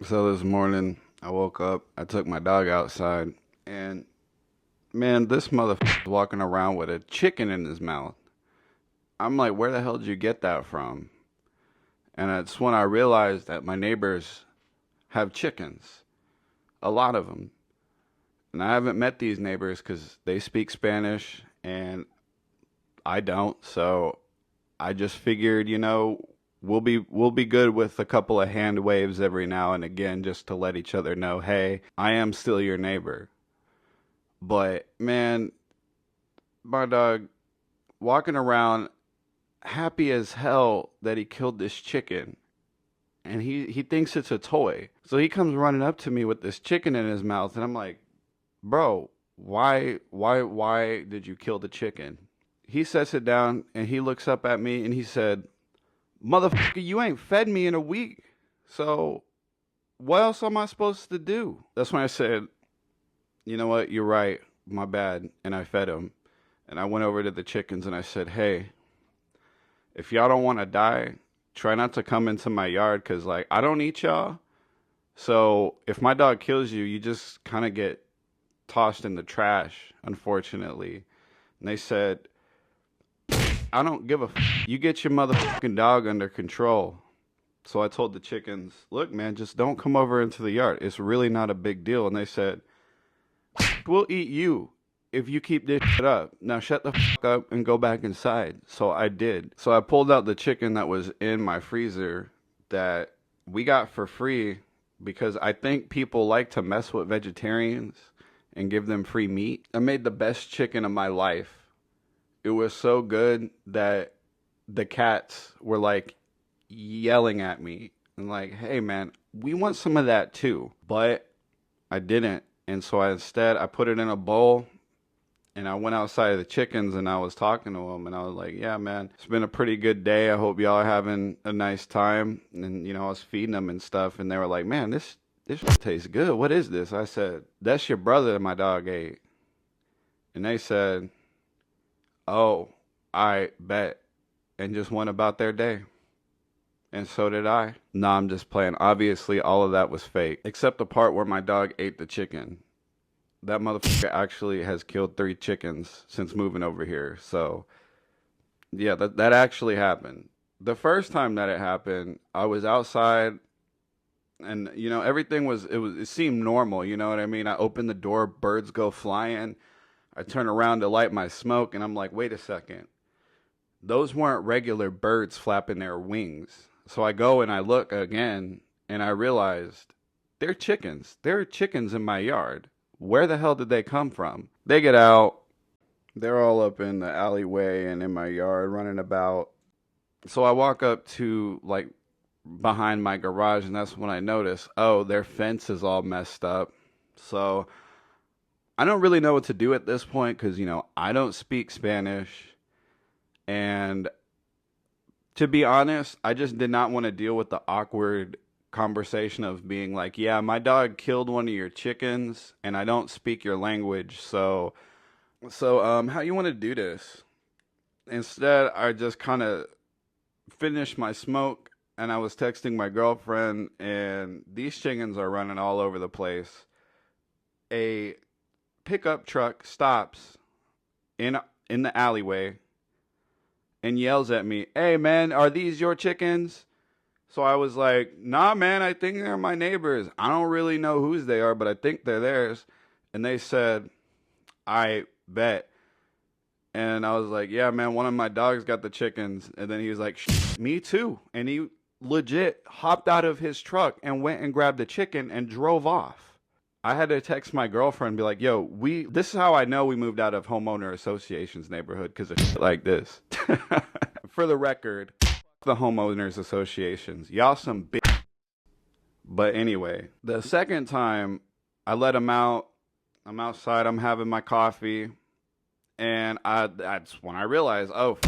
So this morning, I woke up, I took my dog outside, and man, this motherfucker's walking around with a chicken in his mouth. I'm like, where the hell did you get that from? And it's when I realized that my neighbors have chickens, a lot of them. And I haven't met these neighbors because they speak Spanish and I don't. So I just figured, we'll be good with a couple of hand waves every now and again just to let each other know, hey, I am still your neighbor. But man, my dog walking around happy as hell that he killed this chicken. And he thinks it's a toy. So he comes running up to me with this chicken in his mouth and I'm like, "Bro, why did you kill the chicken?" He sets it down and he looks up at me and he said, "Motherfucker, you ain't fed me in a week. So what else am I supposed to do?" That's when I said, "You know what? You're right. My bad." And I fed him. And I went over to the chickens and I said, "Hey, if y'all don't want to die, try not to come into my yard because, like, I don't eat y'all. So if my dog kills you, you just kind of get tossed in the trash, unfortunately." And they said, "I don't give a You get your motherfucking dog under control." So I told the chickens, "Look, man, just don't come over into the yard. It's really not a big deal." And they said, "We'll eat you if you keep this shit up. Now shut the fuck up and go back inside." So I did. So I pulled out the chicken that was in my freezer that we got for free because I think people like to mess with vegetarians and give them free meat. I made the best chicken of my life. It was so good that the cats were like yelling at me and like, "Hey man, we want some of that too." But I didn't. And so I put it in a bowl and I went outside of the chickens and I was talking to them and I was like, "Yeah, man, it's been a pretty good day. I hope y'all are having a nice time." And, I was feeding them and stuff and they were like, "Man, this tastes good. What is this?" I said, "That's your brother my dog ate." And they said, "Oh, I bet." And just went about their day. And so did I. Nah, I'm just playing. Obviously, all of that was fake, except the part where my dog ate the chicken. That motherfucker actually has killed 3 chickens since moving over here. So, yeah, that actually happened. The first time that it happened, I was outside and everything it seemed normal, you know what I mean? I open the door, birds go flying. I turn around to light my smoke and I'm like, "Wait a second. Those weren't regular birds flapping their wings." So I go and I look again and I realized they're chickens. There are chickens in my yard. Where the hell did they come from? They get out. They're all up in the alleyway and in my yard running about. So I walk up to like behind my garage and that's when I notice, oh, their fence is all messed up. So I don't really know what to do at this point because, I don't speak Spanish. And to be honest, I just did not want to deal with the awkward conversation of being like, "Yeah, my dog killed one of your chickens and I don't speak your language. So how you want to do this?" Instead, I just kind of finished my smoke and I was texting my girlfriend and these chickens are running all over the place. A pickup truck stops in the alleyway and yells at me, "Hey man, are these your chickens?" So I was like, "Nah man, I think they're my neighbors. I don't really know whose they are, but I think they're theirs." And they said, "I bet." And I was like, "Yeah man, one of my dogs got the chickens." And then he was like, "Me too." And he legit hopped out of his truck and went and grabbed the chicken and drove off. I had to text my girlfriend and be like, "Yo, this is how I know we moved out of homeowner association's neighborhood because of shit like this." For the record, the homeowners associations, y'all some bitch. But anyway, the second time I let him out, I'm outside, I'm having my coffee, and that's when I realized, oh,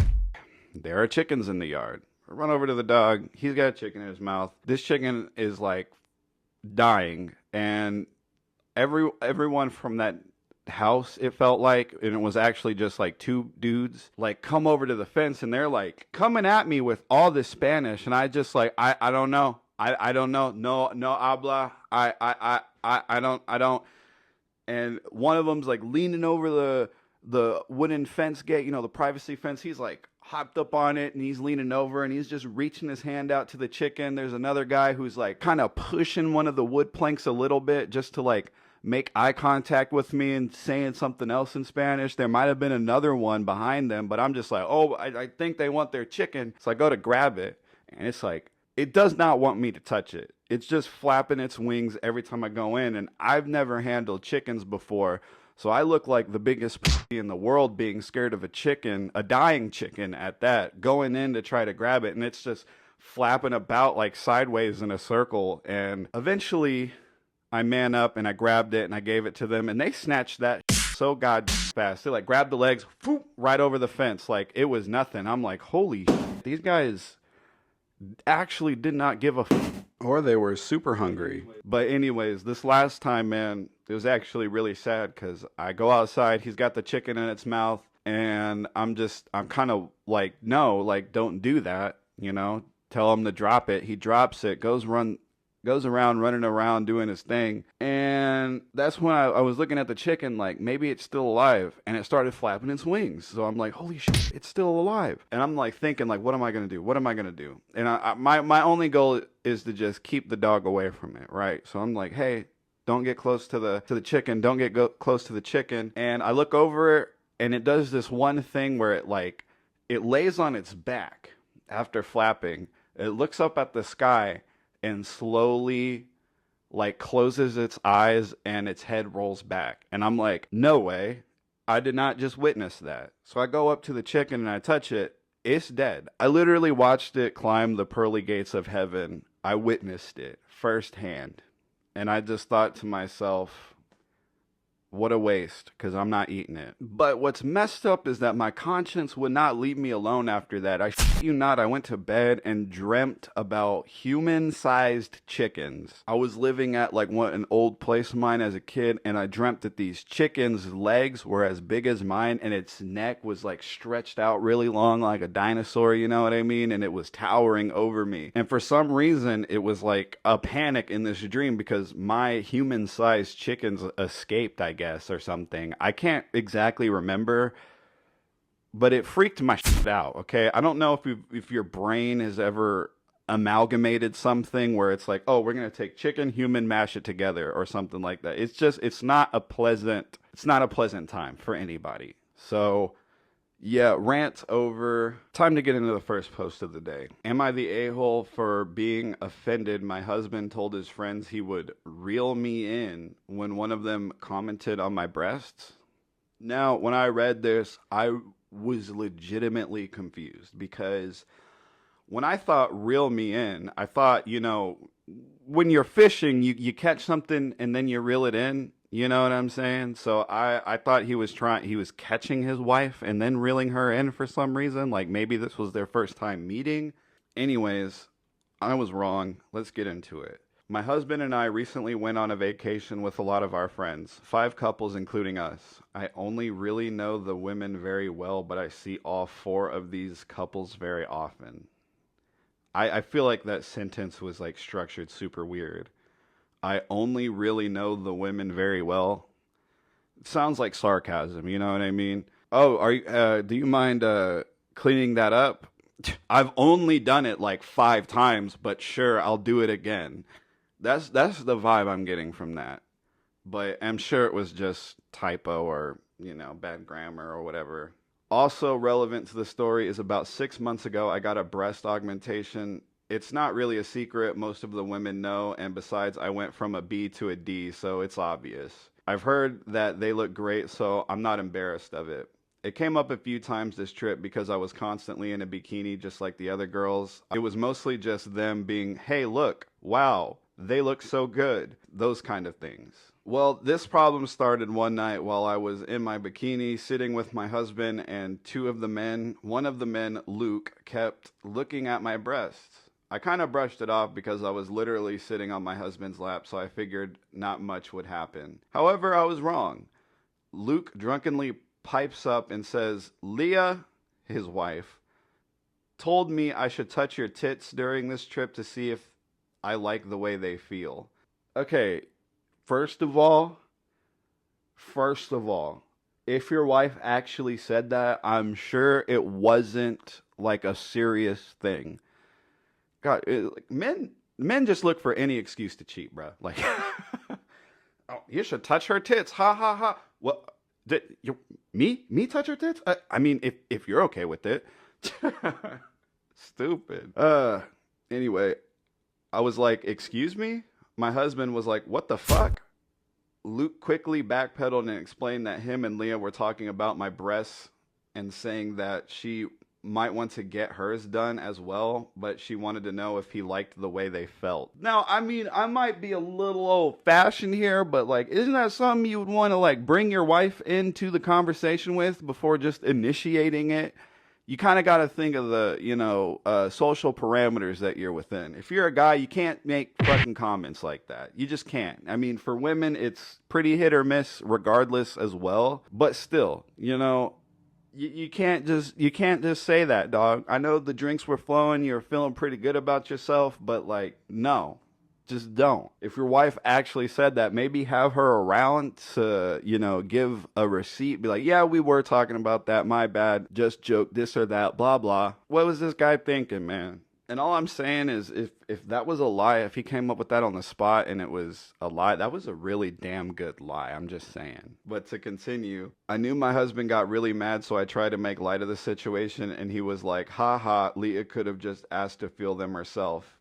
there are chickens in the yard. I run over to the dog. He's got a chicken in his mouth. This chicken is like dying, and everyone from that house, it felt like, and it was actually just like 2 dudes, like come over to the fence and they're like coming at me with all this Spanish and I just like I don't know. I don't know. No, no habla. I don't. And one of them's like leaning over the wooden fence gate, the privacy fence. He's like hopped up on it and he's leaning over and he's just reaching his hand out to the chicken. There's another guy who's like kind of pushing one of the wood planks a little bit just to like make eye contact with me and saying something else in Spanish. There might have been another one behind them, but I'm just like, oh, I think they want their chicken. So I go to grab it and it's like, it does not want me to touch it. It's just flapping its wings every time I go in. And I've never handled chickens before. So I look like the biggest pussy in the world being scared of a chicken, a dying chicken at that, going in to try to grab it. And it's just flapping about like sideways in a circle. And eventually I man up and I grabbed it and I gave it to them. And they snatched that so god fast. They like grabbed the legs, whoop, right over the fence. Like it was nothing. I'm like, holy these guys actually did not give a or they were super hungry. But anyways, this last time, man, it was actually really sad because I go outside, he's got the chicken in its mouth, and I'm kind of like, no, like, don't do that, tell him to drop it. He drops it, goes around running around doing his thing. And that's when I was looking at the chicken like maybe it's still alive, and it started flapping its wings. So I'm like, holy shit, it's still alive. And I'm like thinking like, what am I gonna do? What am I gonna do? And my only goal is to just keep the dog away from it, right? So I'm like, hey, don't get close to the chicken. Don't get close to the chicken. And I look over it, and it does this one thing where it lays on its back after flapping. It looks up at the sky and slowly like closes its eyes and its head rolls back. And I'm like, no way. I did not just witness that. So I go up to the chicken and I touch it. It's dead. I literally watched it climb the pearly gates of heaven. I witnessed it firsthand. And I just thought to myself, what a waste, because I'm not eating it. But what's messed up is that my conscience would not leave me alone after that. I shit you not, I went to bed and dreamt about human-sized chickens. I was living at like an old place of mine as a kid, and I dreamt that these chickens' legs were as big as mine, and its neck was like stretched out really long like a dinosaur, you know what I mean? And it was towering over me. And for some reason, it was like a panic in this dream because my human-sized chickens escaped, I guess, or something. I can't exactly remember, but it freaked my shit out. Okay, I don't know if your brain has ever amalgamated something where it's like, oh, we're gonna take chicken, human, mash it together, or something like that. It's not a pleasant time for anybody. So yeah, rant over. Time to get into the first post of the day. Am I the a-hole for being offended my husband told his friends he would reel me in when one of them commented on my breasts? Now, when I read this, I was legitimately confused because when I thought reel me in, I thought, when you're fishing, you catch something and then you reel it in. You know what I'm saying? So I thought he was catching his wife and then reeling her in for some reason. Like maybe this was their first time meeting. Anyways, I was wrong. Let's get into it. My husband and I recently went on a vacation with a lot of our friends, 5 couples including us. I only really know the women very well, but I see all 4 of these couples very often. I feel like that sentence was like structured super weird. I only really know the women very well. It sounds like sarcasm, you know what I mean? Oh, do you mind cleaning that up? I've only done it like 5 times, but sure, I'll do it again. That's the vibe I'm getting from that. But I'm sure it was just typo or, bad grammar or whatever. Also relevant to the story is about 6 months ago, I got a breast augmentation. It's not really a secret. Most of the women know. And besides, I went from a B to a D, so it's obvious. I've heard that they look great, so I'm not embarrassed of it. It came up a few times this trip because I was constantly in a bikini just like the other girls. It was mostly just them being, hey, look, wow, they look so good. Those kind of things. Well, this problem started one night while I was in my bikini sitting with my husband and 2 of the men. One of the men, Luke, kept looking at my breasts. I kind of brushed it off because I was literally sitting on my husband's lap, so I figured not much would happen. However, I was wrong. Luke drunkenly pipes up and says, Leah, his wife, told me I should touch your tits during this trip to see if I like the way they feel. Okay, first of all, if your wife actually said that, I'm sure it wasn't like a serious thing. God, like, men just look for any excuse to cheat, bro. Like, oh, you should touch her tits. Ha ha ha. What? Did you me touch her tits? I mean, if you're okay with it. Stupid. Anyway, I was like, excuse me? My husband was like, what the fuck? Luke quickly backpedaled and explained that him and Leah were talking about my breasts and saying that she might want to get hers done as well, but she wanted to know if he liked the way they felt. Now, I mean, I might be a little old-fashioned here, but like, isn't that something you would want to like bring your wife into the conversation with before just initiating it? You kind of got to think of the, social parameters that you're within. If you're a guy, you can't make fucking comments like that. You just can't. I mean, for women, it's pretty hit or miss regardless as well. But still, you can't just say that, dog. I know the drinks were flowing. You're feeling pretty good about yourself. But like, no. Just don't. If your wife actually said that, maybe have her around to, give a receipt. Be like, yeah, we were talking about that. My bad. Just joke, this or that, blah, blah. What was this guy thinking, man? And all I'm saying is if that was a lie, if he came up with that on the spot and it was a lie, that was a really damn good lie. I'm just saying. But to continue, I knew my husband got really mad, so I tried to make light of the situation. And he was like, ha ha, Leah could have just asked to feel them herself.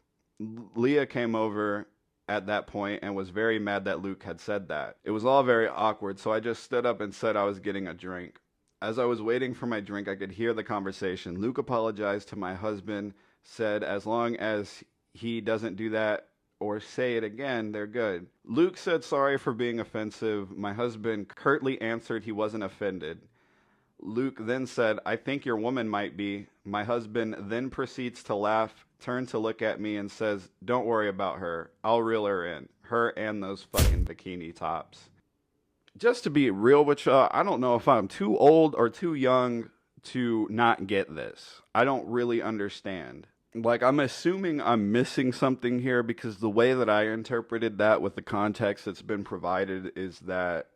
Leah came over at that point and was very mad that Luke had said that. It was all very awkward, so I just stood up and said I was getting a drink. As I was waiting for my drink, I could hear the conversation. Luke apologized to my husband, said as long as he doesn't do that or say it again, they're good. Luke said sorry for being offensive. My husband curtly answered he wasn't offended. Luke then said, I think your woman might be. My husband then proceeds to laugh, turns to look at me and says, don't worry about her. I'll reel her in. Her and those fucking bikini tops. Just to be real with y'all, I don't know if I'm too old or too young to not get this. I don't really understand. Like, I'm assuming I'm missing something here because the way that I interpreted that with the context that's been provided is that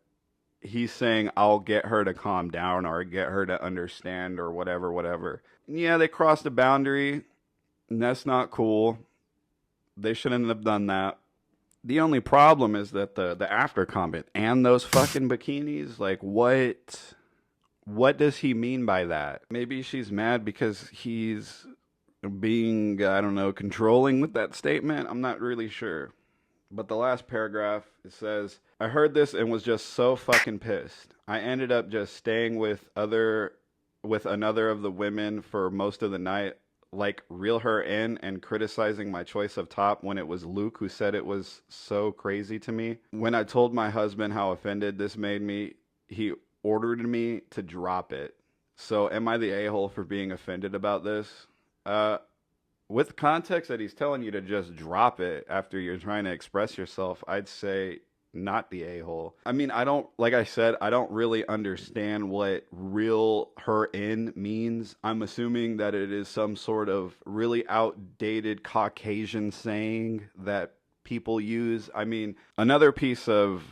he's saying I'll get her to calm down or get her to understand or whatever. Yeah, they crossed a boundary, and that's not cool. They shouldn't have done that. The only problem is that the after comment and those fucking bikinis, like what does he mean by that? Maybe she's mad because he's being, I don't know, controlling with that statement. I'm not really sure. But the last paragraph, it says, I heard this and was just so fucking pissed. I ended up just staying with another of the women for most of the night, like reel her in and criticizing my choice of top when it was Luke who said it was so crazy to me. When I told my husband how offended this made me, he ordered me to drop it. So am I the a-hole for being offended about this? With context that he's telling you to just drop it after you're trying to express yourself, I'd say not the a-hole. I mean, I don't really understand what reel her in means. I'm assuming that it is some sort of really outdated Caucasian saying that people use. I mean, another piece of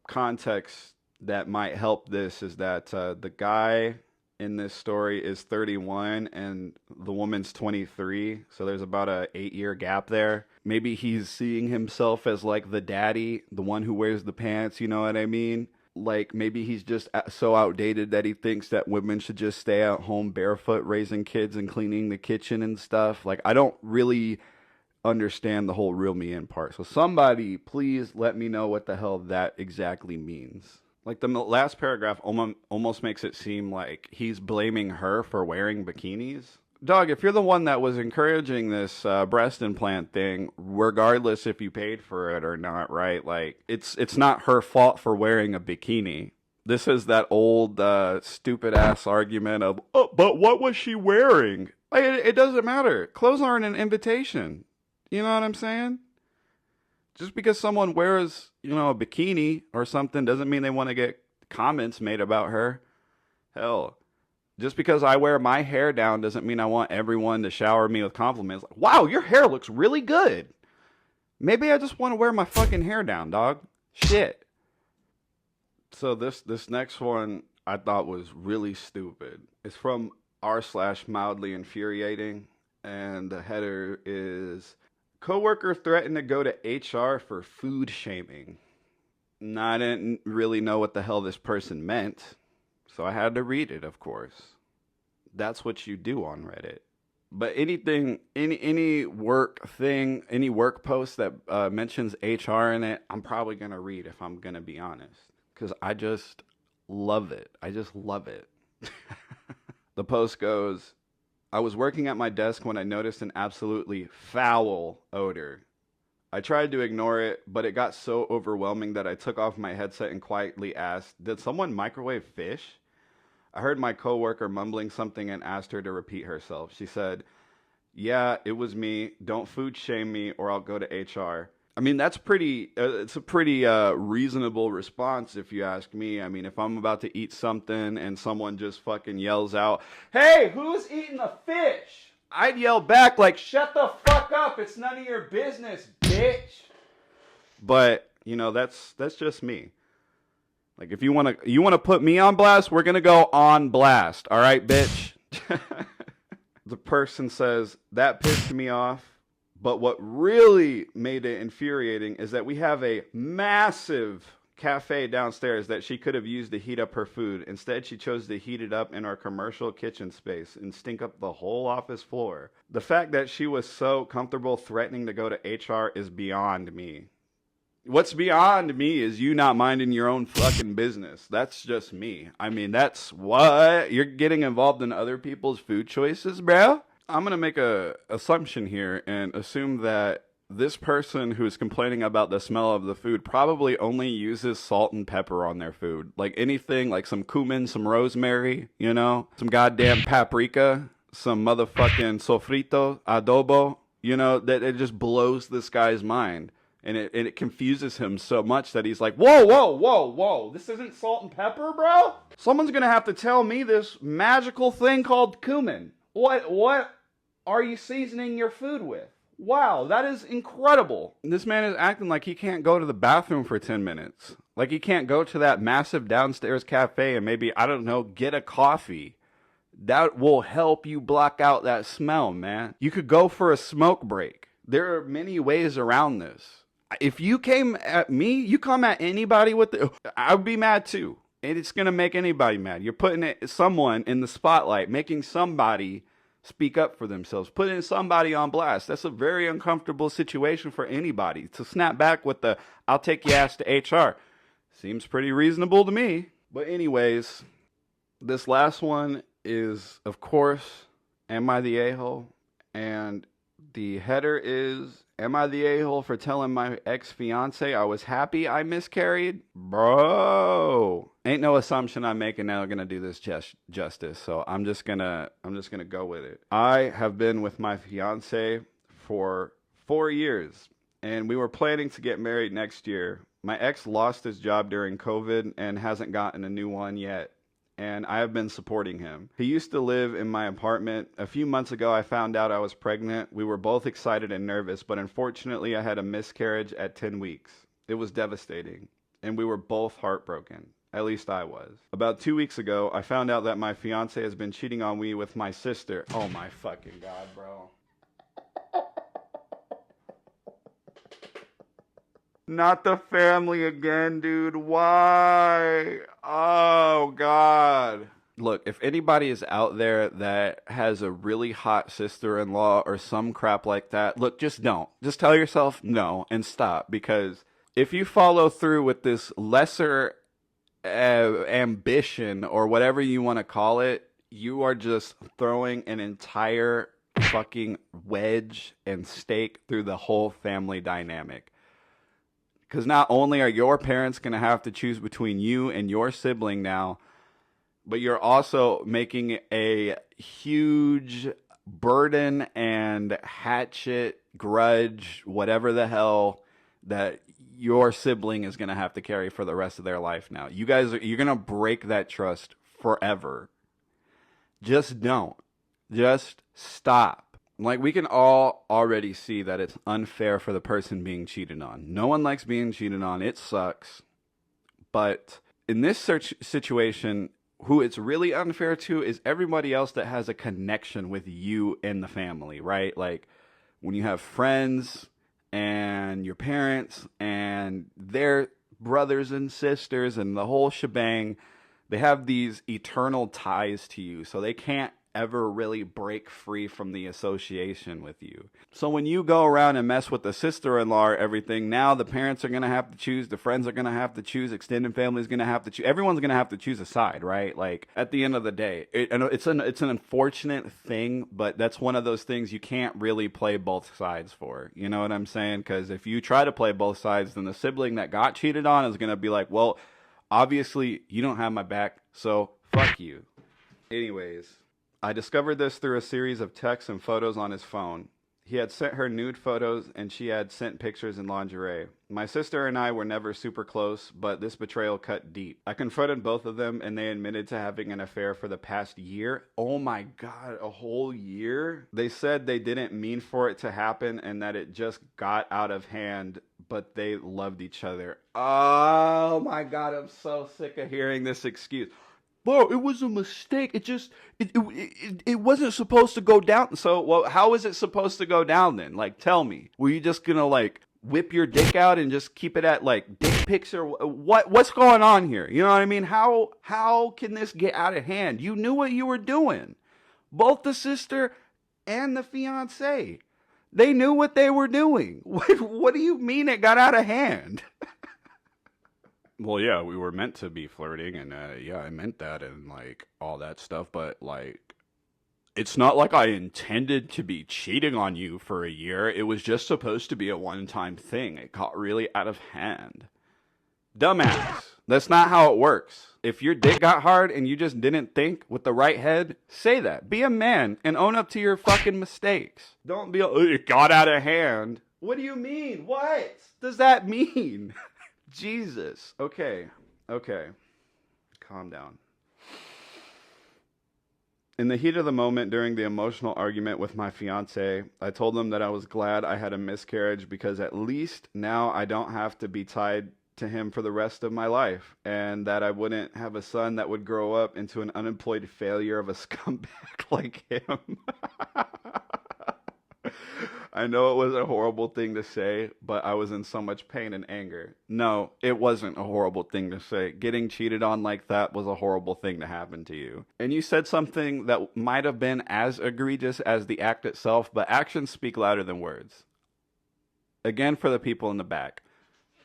context that might help this is that the guy in this story is 31 and the woman's 23, so there's about a 8-year gap there. Maybe he's seeing himself as like the daddy, the one who wears the pants, you know what I mean? Like maybe he's just so outdated that he thinks that women should just stay at home barefoot raising kids and cleaning the kitchen and stuff. Like, I don't really understand the whole reel me in part, so somebody please let me know what the hell that exactly means. Like, the last paragraph almost makes it seem like he's blaming her for wearing bikinis. Dog, if you're the one that was encouraging this breast implant thing, regardless if you paid for it or not, right? Like, it's not her fault for wearing a bikini. This is that old stupid-ass argument of, oh, but what was she wearing? Like, it doesn't matter. Clothes aren't an invitation. You know what I'm saying? Just because someone wears, a bikini or something doesn't mean they want to get comments made about her. Hell, just because I wear my hair down doesn't mean I want everyone to shower me with compliments. Like, wow, your hair looks really good. Maybe I just want to wear my fucking hair down, dog. Shit. So this next one I thought was really stupid. It's from r/mildly infuriating, and the header is coworker threatened to go to HR for food shaming. I didn't really know what the hell this person meant, so I had to read it, of course. That's what you do on Reddit. But anything, any work thing, any work post that mentions HR in it, I'm probably gonna read if I'm gonna be honest, because I just love it. I just love it. The post goes, I was working at my desk when I noticed an absolutely foul odor. I tried to ignore it, but it got so overwhelming that I took off my headset and quietly asked, did someone microwave fish? I heard my coworker mumbling something and asked her to repeat herself. She said, yeah, it was me. Don't food shame me or I'll go to HR. I mean, that's it's a pretty reasonable response if you ask me. I mean, if I'm about to eat something and someone just fucking yells out, hey, who's eating the fish? I'd yell back like, shut the fuck up. It's none of your business, bitch. But, you know, that's just me. Like, if you want to put me on blast, we're going to go on blast. All right, bitch? The person says, that pissed me off. But what really made it infuriating is that we have a massive cafe downstairs that she could have used to heat up her food. Instead, she chose to heat it up in our commercial kitchen space and stink up the whole office floor. The fact that she was so comfortable threatening to go to HR is beyond me. What's beyond me is you not minding your own fucking business. That's just me. I mean, that's what? You're getting involved in other people's food choices, bro? I'm going to make a assumption here and assume that this person who's complaining about the smell of the food probably only uses salt and pepper on their food. Like anything, like some cumin, some rosemary, you know, some goddamn paprika, some motherfucking sofrito, adobo, you know, that it just blows this guy's mind. And it confuses him so much that he's like, whoa, whoa, whoa, whoa, this isn't salt and pepper, bro? Someone's going to have to tell me this magical thing called cumin. What are you seasoning your food with? Wow, that is incredible. This man is acting like he can't go to the bathroom for 10 minutes. Like he can't go to that massive downstairs cafe and maybe, I don't know, get a coffee. That will help you block out that smell, man. You could go for a smoke break. There are many ways around this. If you came at me, you come at anybody with I would be mad too. And it's going to make anybody mad. You're putting someone in the spotlight, making somebody speak up for themselves, putting somebody on blast. That's a very uncomfortable situation for anybody. To snap back with the, I'll take your ass to HR. Seems pretty reasonable to me. But anyways, this last one is, of course, am I the a-hole? And the header is, am I the a-hole for telling my ex-fiance I was happy I miscarried? Bro, ain't no assumption I'm making now gonna do this justice. So I'm just gonna go with it. I have been with my fiance for 4 years, and we were planning to get married next year. My ex lost his job during COVID and hasn't gotten a new one yet. And I have been supporting him. He used to live in my apartment. A few months ago, I found out I was pregnant. We were both excited and nervous, but unfortunately, I had a miscarriage at 10 weeks. It was devastating, and we were both heartbroken. At least I was. About 2 weeks ago, I found out that my fiance has been cheating on me with my sister. Oh my fucking God, bro. Not the family again, dude. Why? Oh, God. Look, if anybody is out there that has a really hot sister-in-law or some crap like that, look, just don't. Just tell yourself no and stop. Because if you follow through with this lesser ambition or whatever you want to call it, you are just throwing an entire fucking wedge and stake through the whole family dynamic. Because not only are your parents going to have to choose between you and your sibling now, but you're also making a huge burden and hatchet, grudge, whatever the hell that your sibling is going to have to carry for the rest of their life now. You're going to break that trust forever. Just don't. Just stop. Like, we can all already see that it's unfair for the person being cheated on. No one likes being cheated on. It sucks. But in this situation, who it's really unfair to is everybody else that has a connection with you and the family, right? Like, when you have friends and your parents and their brothers and sisters and the whole shebang, they have these eternal ties to you, so they can't ever really break free from the association with you. So when you go around and mess with the sister-in-law or everything, now the parents are going to have to choose, the friends are going to have to choose, extended family is going to have to choose, everyone's going to have to choose a side, right? Like, at the end of the day, it's an unfortunate thing, but that's one of those things you can't really play both sides for. You know what I'm saying? Because if you try to play both sides, then the sibling that got cheated on is going to be like, well, obviously you don't have my back, so fuck you. Anyways, I discovered this through a series of texts and photos on his phone. He had sent her nude photos and she had sent pictures in lingerie. My sister and I were never super close, but this betrayal cut deep. I confronted both of them and they admitted to having an affair for the past year. Oh my God, a whole year? They said they didn't mean for it to happen and that it just got out of hand, but they loved each other. Oh my God, I'm so sick of hearing this excuse. Bro, it was a mistake. It wasn't supposed to go down. So, well, how is it supposed to go down then? Like, tell me. Were you just gonna like whip your dick out and just keep it at like dick pics or what's going on here? You know what I mean? How can this get out of hand? You knew what you were doing. Both the sister and the fiance. They knew what they were doing. What do you mean it got out of hand? Well, yeah, we were meant to be flirting, and yeah, I meant that and like all that stuff, but like, it's not like I intended to be cheating on you for a year. It was just supposed to be a one-time thing. It got really out of hand. Dumbass. That's not how it works. If your dick got hard and you just didn't think with the right head, say that. Be a man and own up to your fucking mistakes. Don't be, oh, it got out of hand. What do you mean? What does that mean? Jesus. Okay. Calm down. In the heat of the moment during the emotional argument with my fiance, I told him that I was glad I had a miscarriage because at least now I don't have to be tied to him for the rest of my life, and that I wouldn't have a son that would grow up into an unemployed failure of a scumbag like him. I know it was a horrible thing to say, but I was in so much pain and anger. No, it wasn't a horrible thing to say. Getting cheated on like that was a horrible thing to happen to you. And you said something that might have been as egregious as the act itself, but actions speak louder than words. Again, for the people in the back.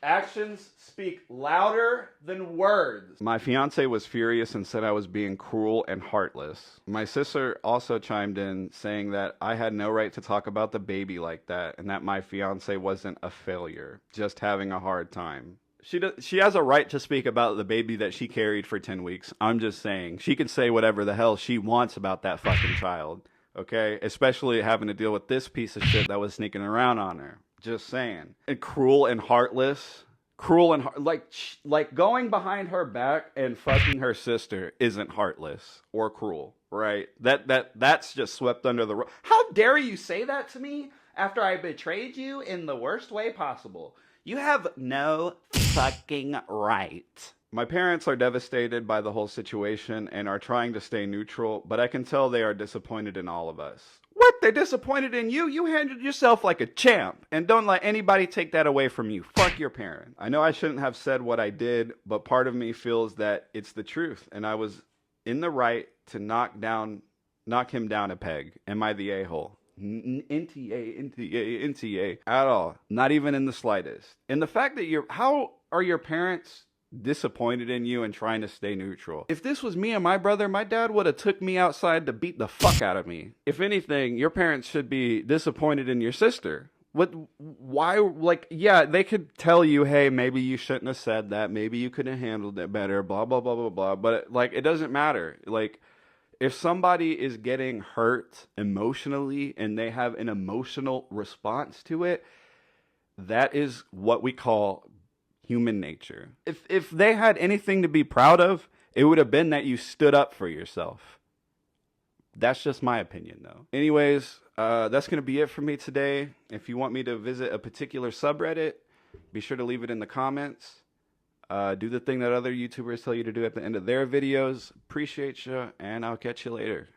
Actions speak louder than words. My fiance was furious and said I was being cruel and heartless. My sister also chimed in saying that I had no right to talk about the baby like that and that my fiance wasn't a failure, just having a hard time. She has a right to speak about the baby that she carried for 10 weeks. I'm just saying, she can say whatever the hell she wants about that fucking child, okay? Especially having to deal with this piece of shit that was sneaking around on her. Just saying. And cruel and heartless. Like going behind her back and fucking her sister isn't heartless or cruel, right? That's just swept under the rug. How dare you say that to me after I betrayed you in the worst way possible? You have no fucking right. My parents are devastated by the whole situation and are trying to stay neutral, but I can tell they are disappointed in all of us. What? They're disappointed in you? You handled yourself like a champ. And don't let anybody take that away from you. Fuck your parent. I know I shouldn't have said what I did, but part of me feels that it's the truth. And I was in the right to knock him down a peg. Am I the a-hole? NTA at all. Not even in the slightest. And the fact that how are your parents disappointed in you and trying to stay neutral? If this was me and my brother, my dad would have took me outside to beat the fuck out of me. If anything, your parents should be disappointed in your sister. Why, like, yeah, they could tell you, hey, maybe you shouldn't have said that, maybe you could have handled it better, blah, blah, blah, blah, blah, but, like, it doesn't matter. Like, if somebody is getting hurt emotionally and they have an emotional response to it, that is what we call human nature. If they had anything to be proud of, it would have been that you stood up for yourself. That's just my opinion, though. Anyways, that's going to be it for me today. If you want me to visit a particular subreddit, be sure to leave it in the comments. Do the thing that other YouTubers tell you to do at the end of their videos. Appreciate you, and I'll catch you later.